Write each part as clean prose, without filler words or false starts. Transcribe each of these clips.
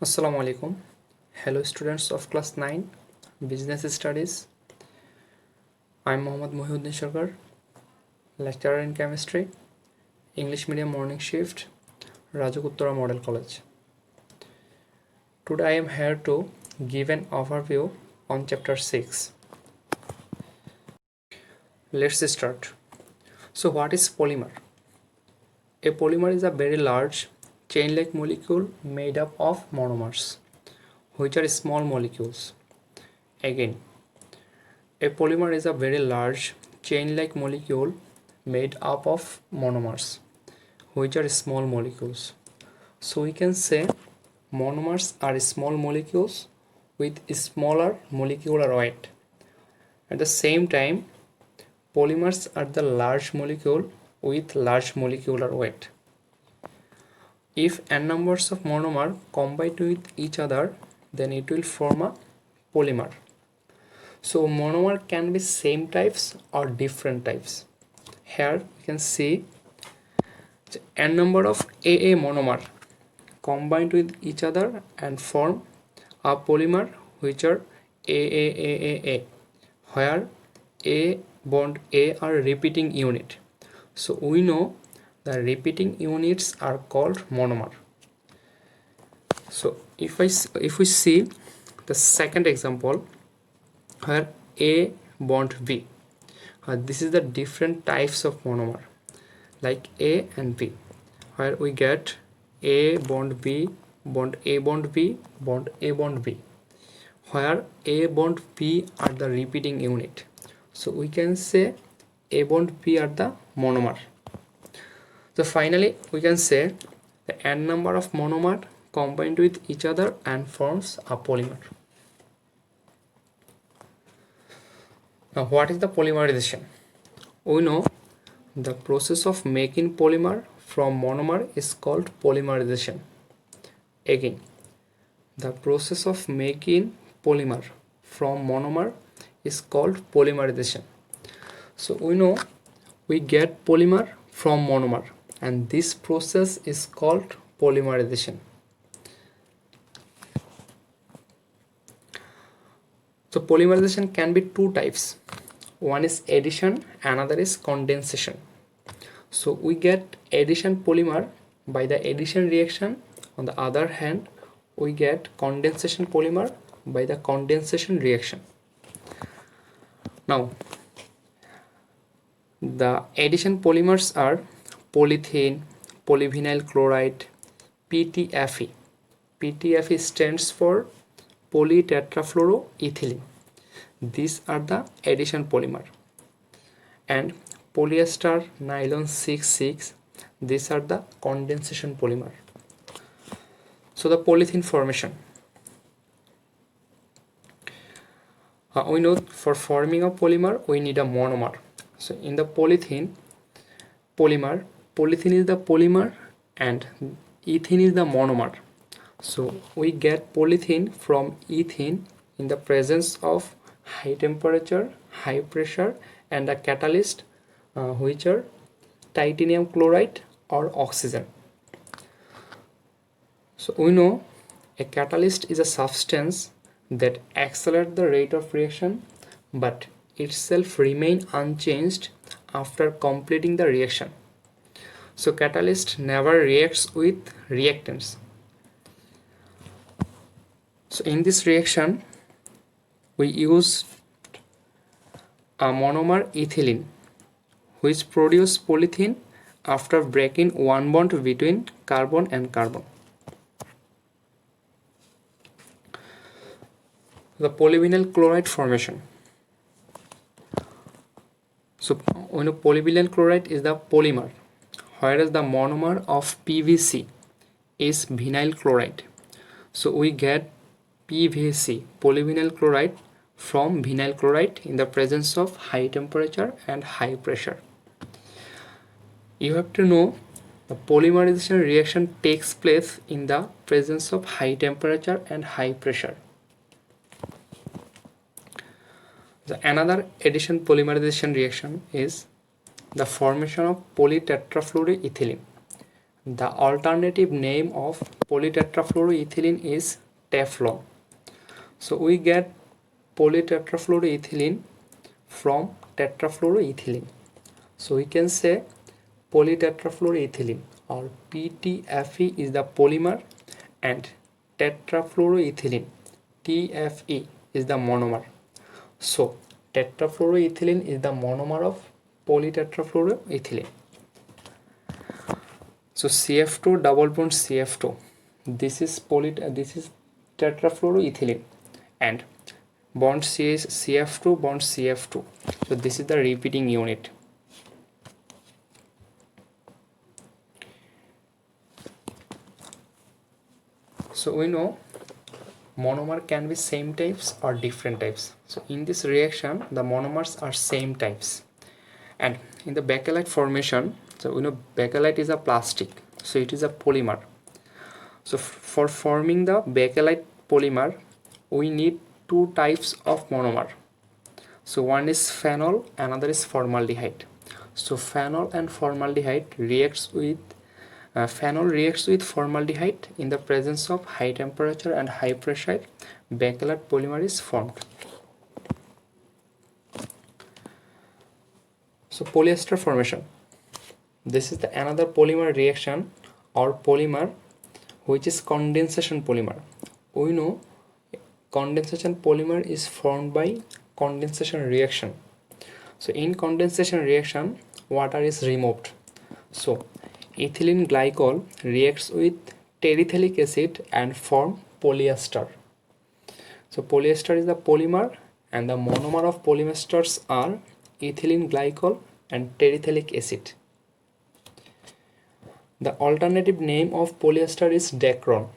Assalamu alaikum. Hello students of class 9 business studies. I am Mohammad Mohiuddin Sarkar, lecturer in chemistry, English medium morning shift, Rajakuttara Model College. Today I am here to give an overview on chapter 6. Let's start. So what is polymer? A polymer is a very large chain-like molecule made up of monomers, which are small molecules. Again, a polymer is a very large chain-like molecule made up of monomers, which are small molecules. So we can say monomers are small molecules with smaller molecular weight. At the same time, polymers are the large molecule with large molecular weight. If n numbers of monomer combine with each other, then it will form a polymer. So monomer can be same types or different types. Here you can see n number of AA monomer combined with each other and form a polymer which are AAAAA, where A bond A are repeating unit. So we know the repeating units are called monomer. So if we see the second example, where A bond B, this is the different types of monomer like A and B, where we get A bond B bond A bond B bond A bond B, where A bond B are the repeating unit. So we can say A bond B are the monomer. So finally we can say the n number of monomer combined with each other and forms a polymer. Now what is the polymerization? We know the process of making polymer from monomer is called polymerization. Again, the process of making polymer from monomer is called polymerization. So we know we get polymer from monomer, and this process is called polymerization. So polymerization can be two types. One is addition, another is condensation. So we get addition polymer by the addition reaction. On the other hand, we get condensation polymer by the condensation reaction. Now, the addition polymers are polythene, polyvinyl chloride, PTFE. PTFE stands for polytetrafluoroethylene. These are the addition polymer. And polyester, nylon 6,6, these are the condensation polymer. So the polythene formation. We know for forming a polymer we need a monomer. So in the polythene polymer, polythene is the polymer and ethene is the monomer. So we get polythene from ethene in the presence of high temperature, high pressure, and a catalyst which are titanium chloride or oxygen. So we know a catalyst is a substance that accelerates the rate of reaction but itself remain unchanged after completing the reaction. So catalyst never reacts with reactants. So in this reaction we use a monomer ethylene which produce polythene after breaking one bond between carbon and carbon. The polyvinyl chloride formation. So we know polyvinyl chloride is the polymer, whereas the monomer of PVC is vinyl chloride. So we get PVC, polyvinyl chloride, from vinyl chloride in the presence of high temperature and high pressure. You have to know the polymerization reaction takes place in the presence of high temperature and high pressure. Another addition polymerization reaction is the formation of polytetrafluoroethylene. The alternative name of polytetrafluoroethylene is Teflon. So we get polytetrafluoroethylene from tetrafluoroethylene. So we can say polytetrafluoroethylene or PTFE is the polymer and tetrafluoroethylene TFE is the monomer. So tetrafluoroethylene is the monomer of polytetrafluoroethylene. So CF2 double bond CF2. This is tetrafluoroethylene and bond C is CF2 bond CF2. So this is the repeating unit. So we know monomer can be same types or different types. So in this reaction the monomers are same types. And in the bakelite formation, so we know bakelite is a plastic, so it is a polymer. So for forming the bakelite polymer we need two types of monomer. So one is phenol, another is formaldehyde. So phenol and formaldehyde reacts with phenol reacts with formaldehyde. In the presence of high temperature and high pressure, bakelite polymer is formed. So polyester formation. This is the another polymer reaction or polymer which is condensation polymer. We know condensation polymer is formed by condensation reaction. So in condensation reaction water is removed. So ethylene glycol reacts with terephthalic acid and form polyester. So polyester is the polymer and the monomer of polyesters are ethylene glycol and terephthalic acid. The alternative name of polyester is Dacron.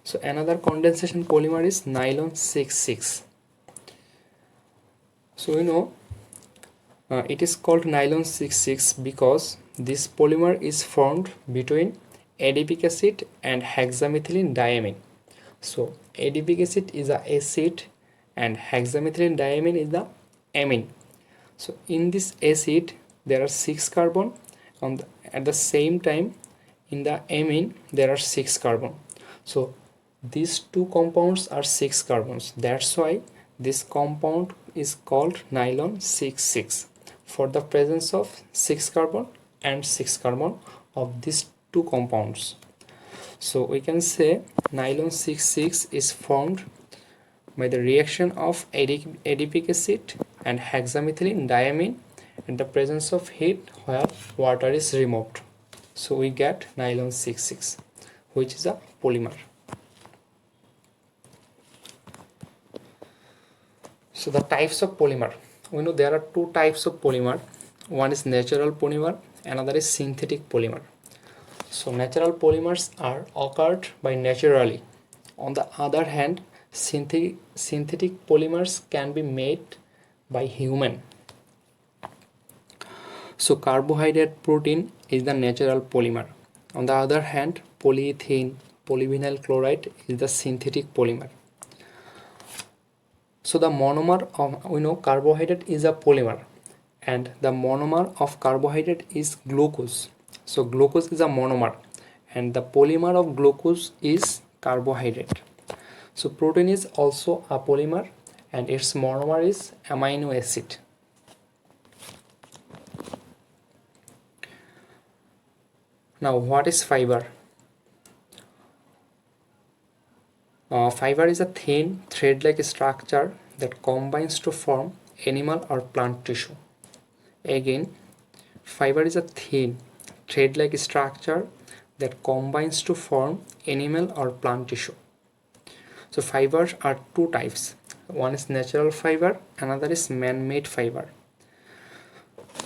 So another condensation polymer is nylon 6,6. So we know it is called nylon 6,6 because this polymer is formed between adipic acid and hexamethylene diamine. So adipic acid is a acid and hexamethylene diamine is the amine. So in this acid there are 6 carbon at the same time in the amine there are 6 carbon. So these two compounds are 6 carbons. That's why this compound is called nylon 6,6 for the presence of 6 carbon and 6 carbon of these two compounds. So we can say nylon 6,6 is formed by the reaction of adipic acid and hexamethylene diamine in the presence of heat where water is removed. So we get nylon 6,6 which is a polymer. So the types of polymer. We know there are two types of polymer. One is natural polymer, another is synthetic polymer. So natural polymers are occurred by naturally. On the other hand, synthetic polymers can be made by human. So carbohydrate protein is the natural polymer. On the other hand, polyethylene, polyvinyl chloride is the synthetic polymer. So the monomer of, we know carbohydrate is a polymer and the monomer of carbohydrate is glucose. So glucose is a monomer and the polymer of glucose is carbohydrate. So protein is also a polymer and its monomer is amino acid. Now what is fiber? Fiber is a thin thread-like structure that combines to form animal or plant tissue. Again, fiber is a thin thread-like structure that combines to form animal or plant tissue. So fibers are two types. One is natural fiber, another is man-made fiber.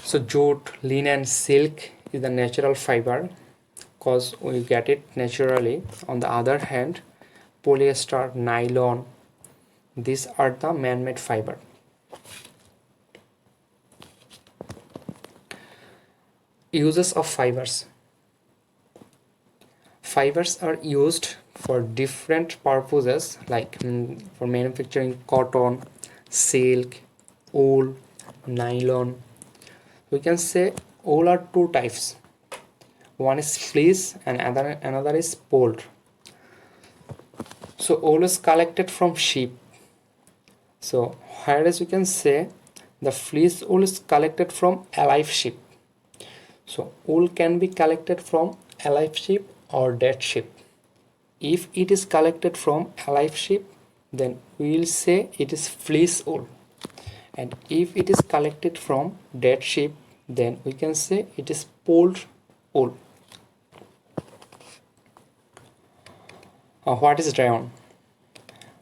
So jute, linen, silk is the natural fiber because we get it naturally. On the other hand, polyester, nylon, these are the man-made fiber. Uses of fibers. Fibers are used for different purposes like for manufacturing cotton, silk, wool, nylon. We can say wool are two types. one is fleece and another is polled. So wool is collected from sheep. So whereas you can say the fleece wool is collected from alive sheep. So wool can be collected from alive sheep or dead sheep. If it is collected from alive sheep, then we will say it is fleece wool. And if it is collected from dead sheep, then we can say it is polled wool. What is rayon?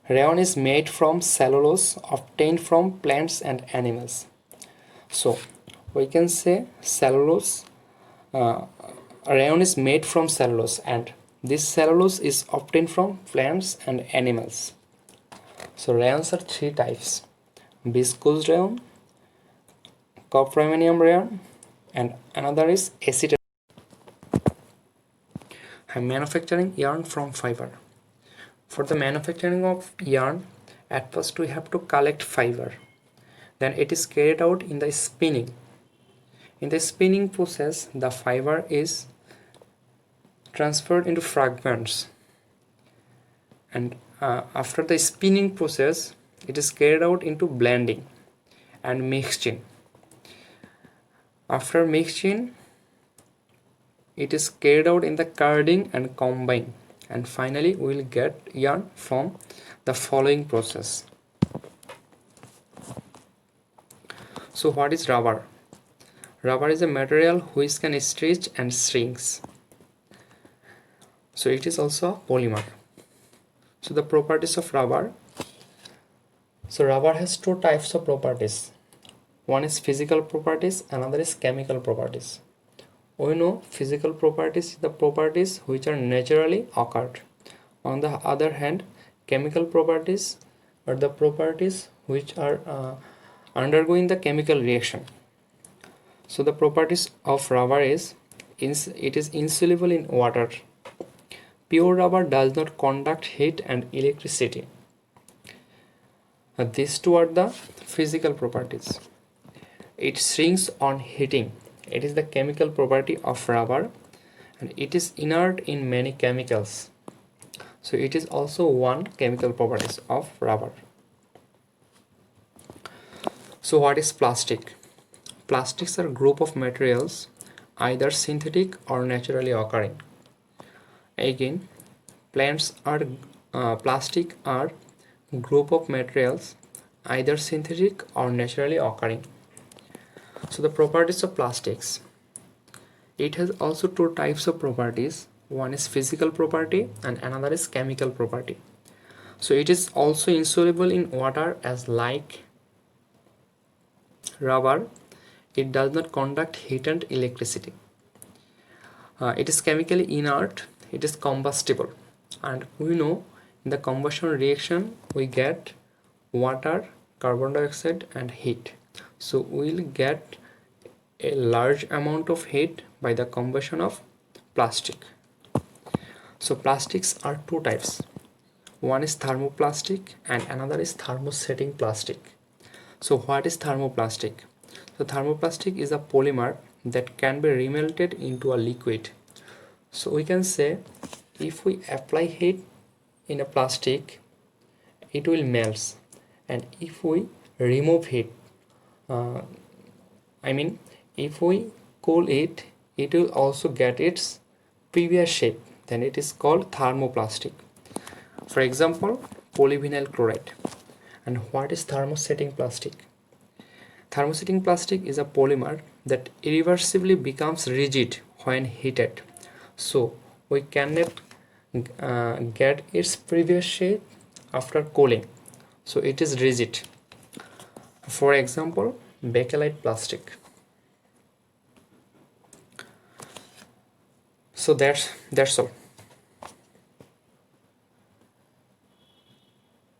Rayon is made from cellulose obtained from plants and animals. So we can say cellulose, rayon is made from cellulose, and this cellulose is obtained from plants and animals. So rayons are three types: viscose rayon, copraminium rayon, and another is acetate. Manufacturing yarn from fiber. For the manufacturing of yarn, at first we have to collect fiber. Then it is carried out in the spinning. In the spinning process, the fiber is transferred into fragments. And after the spinning process, it is carried out into blending and mixing. After mixing, it is carried out in the carding and combine. And finally we will get yarn from the following process. So what is rubber? Rubber is a material which can stretch and shrinks. So it is also a polymer. So the properties of rubber. So rubber has two types of properties. One is physical properties, another is chemical properties. We know physical properties is the properties which are naturally occurred. On the other hand, chemical properties are the properties which are undergoing the chemical reaction. So the properties of rubber is it is insoluble in water. Pure rubber does not conduct heat and electricity. These two are the physical properties. It shrinks on heating. It is the chemical property of rubber, and it is inert in many chemicals. So it is also one chemical properties of rubber. So what is plastic? Plastics are a group of materials either synthetic or naturally occurring. Again, plastic are group of materials either synthetic or naturally occurring. So the properties of plastics. It has also two types of properties. One is physical property and another is chemical property. So it is also insoluble in water as like rubber. It does not conduct heat and electricity. It is chemically inert. It is combustible. And we know in the combustion reaction we get water, carbon dioxide and heat. So we will get a large amount of heat by the combustion of plastic. So plastics are two types. One is thermoplastic and another is thermosetting plastic. So what is thermoplastic? So thermoplastic is a polymer that can be remelted into a liquid. So we can say if we apply heat in a plastic, it will melt, and if we remove heat, if we cool it, it will also get its previous shape. Then it is called thermoplastic. For example, polyvinyl chloride. And what is thermosetting plastic? Thermosetting plastic is a polymer that irreversibly becomes rigid when heated. So we cannot get its previous shape after cooling. So it is rigid. For example, bakelite plastic. So that's all.